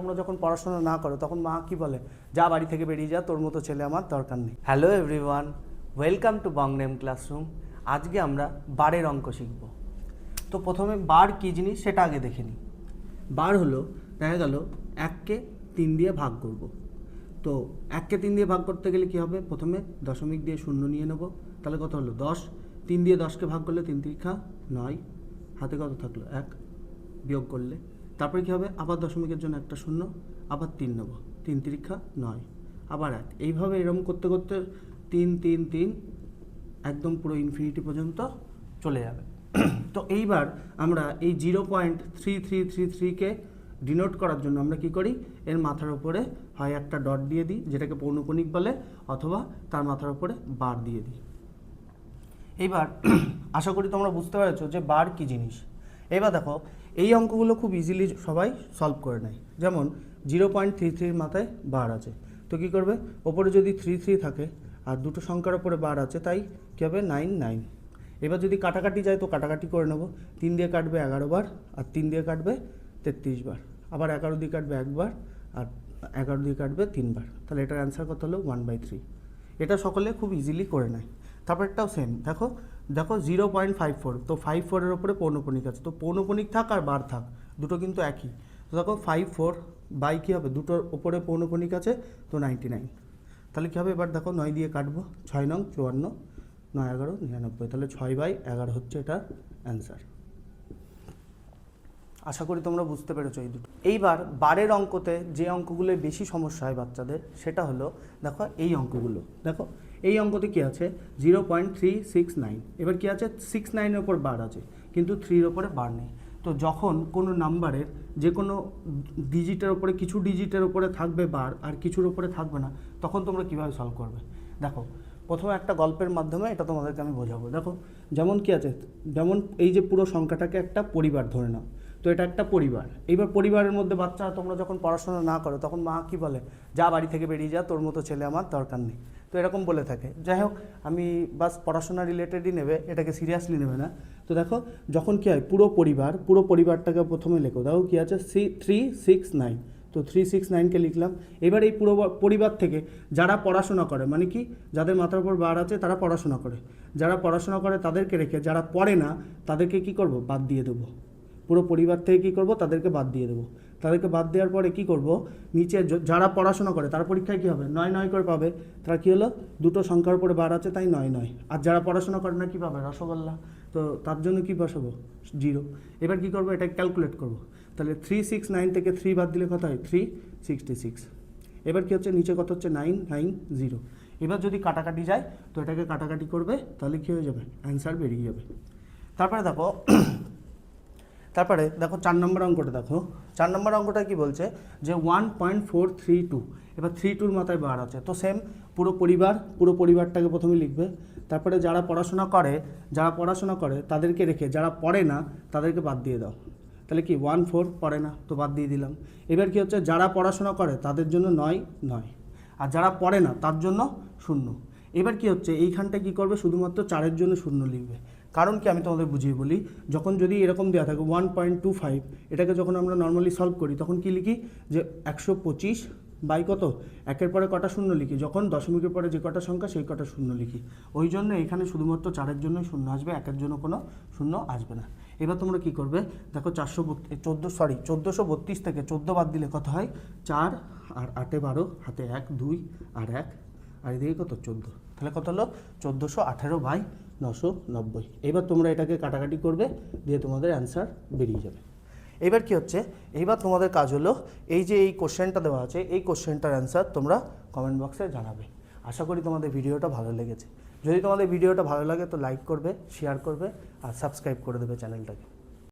তোমরা যখন পড়াশোনা না করো তখন মা কি বলে, যা বাড়ি থেকে বেরিয়ে যা, তোর মতো ছেলে আমার দরকার নেই। হ্যালো এভরিওয়ান, ওয়েলকাম টু বংনেম ক্লাসরুম। আজকে আমরা বারের অঙ্ক শিখব। তো প্রথমে বার কী জিনিস সেটা আগে দেখে নিই। বার হলো, দেখা গেল 1কে 3 দিয়ে ভাগ করব। তো 1কে 3 দিয়ে ভাগ করতে গেলে কী হবে, প্রথমে দশমিক দিয়ে শূন্য নিয়ে নেব। তাহলে কত হলো 10। 3 দিয়ে 10কে ভাগ করলে 3 তিরিখা 9, হাতে কত থাকলো 1, বিয়োগ করলে তারপরে কী হবে, আবার দশমিকের জন্য একটা শূন্য, আবার 3 নেব, 3 তিরিখা 9, আবার 1। এইভাবে এরকম করতে করতে 3 3 3 একদম পুরো ইনফিনিটি পর্যন্ত চলে যাবে। তো এইবার আমরা এই 0.3333কে ডিনোট করার জন্য আমরা কি করি, এর মাথার উপরে হয় একটা ডট দিয়ে দিই, যেটাকে পৌনঃপুনিক বলে, অথবা তার মাথার উপরে বার দিয়ে দিই। এইবার আশা করি তোমরা বুঝতে পেরেছো যে বার কী জিনিস। এবার দেখো, এই অঙ্কগুলো খুব ইজিলি সবাই সলভ করে নেয়। যেমন 0.33 মাথায় বার আছে, তো কী করবে, ওপরে যদি 33 থাকে আর দুটো সংখ্যার ওপরে বার আছে, তাই কী হবে 9 9। এবার যদি কাটাকাটি যায় তো কাটাকাটি করে নেব। 3 দিয়ে কাটবে 11 বার, আর 3 দিয়ে কাটবে 33 বার, আবার 11 দিয়ে কাটবে একবার, আর 11 দিয়ে কাটবে 3 বার। তাহলে এটার অ্যান্সার কত হলো 1/3। এটা সকলে খুব ইজিলি করে নেয়। তারপরটাও সেম, দেখো 0.54, তো 54-এর ওপরে পৌনঃপুনিক আছে, তো পৌনঃপুনিক থাক আর বার থাক, দুটো কিন্তু একই। তো দেখো 54 বাই কী হবে, দুটোর ওপরে পৌনঃপুনিক আছে, তো 99। তাহলে কী হবে, এবার দেখো 9 দিয়ে কাটবো, 6 নং 54, 9 11 99, তাহলে 6/11 হচ্ছে এটার অ্যান্সার। আশা করি তোমরা বুঝতে পেরেছো এই দুটো। এইবার বারের অঙ্কতে যে অঙ্কগুলোয় বেশি সমস্যা হয় বাচ্চাদের, সেটা হলো দেখো এই অঙ্কগুলো। দেখো এই অঙ্কতে কী আছে 0.369, এবার কী আছে 69-এর ওপর বার আছে, কিন্তু 3-র ওপরে বার নেই। তো যখন কোনো নাম্বারের যে কোনো ডিজিটের ওপরে, কিছু ডিজিটের ওপরে থাকবে বার আর কিছুর ওপরে থাকবে না, তখন তোমরা কীভাবে সলভ করবে। দেখো প্রথমে একটা গল্পের মাধ্যমে এটা তোমাদেরকে আমি বোঝাবো। দেখো যেমন কী আছে, যেমন এই যে পুরো সংখ্যাটাকে একটা পরিবার ধরে নাও, তো এটা একটা পরিবার। এইবার পরিবারের মধ্যে বাচ্চা, তোমরা যখন পড়াশোনা না করো তখন মা কি বলে, যা বাড়ি থেকে বেরিয়ে যা, তোর মতো ছেলে আমার দরকার নেই। তো এরকম বলে থাকে। যাই হোক, আমি বাস পড়াশোনা রিলেটেডই নেবে, এটাকে সিরিয়াসলি নেবে না। তো দেখো যখন কী হয়, পুরো পরিবারটাকে প্রথমে লেখো। দেখো কী আছে 369, তো 369কে লিখলাম। এবার এই পুরো পরিবার থেকে যারা পড়াশোনা করে, মানে কি, যাদের মাথার উপর বার আছে তারা পড়াশোনা করে, যারা পড়াশোনা করে তাদেরকে রেখে যারা পড়ে না তাদেরকে কি করব, বাদ দিয়ে দেবো। পুরো পরিবার থেকে কী করব, তাদেরকে বাদ দিয়ে দেবো। তাদেরকে বাদ দেওয়ার পরে কী করব, নিচে যারা পড়াশোনা করে তারা পরীক্ষায় কী হবে 9 9 করে পাবে। তারা কী হলো, দুটো সংখ্যার উপরে বার আছে তাই 9 9। আর যারা পড়াশোনা করে না কী পাবে, রসগোল্লা। তো তার জন্য কী বসাবো, 0। এবার কী করবো, এটা ক্যালকুলেট করব। তাহলে 369 থেকে 3 বাদ দিলে কত হয় 366। এবার কী হচ্ছে, নিচে কত হচ্ছে 990। এবার যদি কাটাকাটি যায় তো এটাকে কাটাকাটি করবে, তাহলে কী হয়ে যাবে, অ্যান্সার বেরিয়ে যাবে। তারপরে দেখো 4 নম্বর অঙ্কটা দেখো। 4 নম্বর অঙ্কটা কি বলছে যে 1.432, এবার 32-র মাথায় বার আছে, তো সেম পুরো পরিবারটাকে প্রথমে লিখবে। তারপরে যারা পড়াশোনা করে তাদেরকে রেখে যারা পড়ে না তাদেরকে বাদ দিয়ে দাও। তাহলে কি 14 পড়ে না, তো বাদ দিয়ে দিলাম। এবার কি হচ্ছে, যারা পড়াশোনা করে তাদের জন্য 9 9, আর যারা পড়ে না তার জন্য 0। এবার কি হচ্ছে, এইখানটায় কী করবে, শুধুমাত্র 4-এর জন্য 0 লিখবে। কারণ কি, আমি তোমাদের বুঝিয়ে বলি। যখন যদি এরকম দেওয়া থাকে 1.25, এটাকে যখন আমরা নর্মালি সলভ করি তখন কি লিখি, যে 125 বাই কত, 1-এর পরে কটা শূন্য লিখি, যখন দশমিকের পরে যে কটা সংখ্যা সেই কটা শূন্য লিখি। ওই জন্য এখানে শুধুমাত্র 4-এর জন্যই শূন্য আসবে, 1-এর জন্য কোনো শূন্য আসবে না। এবার তোমরা কি করবে, দেখো 1432 থেকে 14 বাদ দিলে কত হয় 4, আর 8-এ 12, হাতে 1 2 আর 1, আর এদিকে কত 14, তাহলে কত হলো 1418/990। এবার তোমরা এটাকে কাটাকাটি করবে, দিয়ে তোমাদের অ্যান্সার বেরিয়ে যাবে। এবার কি হচ্ছে, এইবার তোমাদের কাজ হলো, এই যে এই কোশ্চেনটা দেওয়া আছে, এই কোশ্চেনটার অ্যান্সার তোমরা কমেন্ট বক্সে জানাবে। আশা করি তোমাদের ভিডিওটা ভালো লেগেছে। যদি তোমাদের ভিডিওটা ভালো লাগে তো লাইক করবে, শেয়ার করবে, আর সাবস্ক্রাইব করে দেবে চ্যানেলটাকে।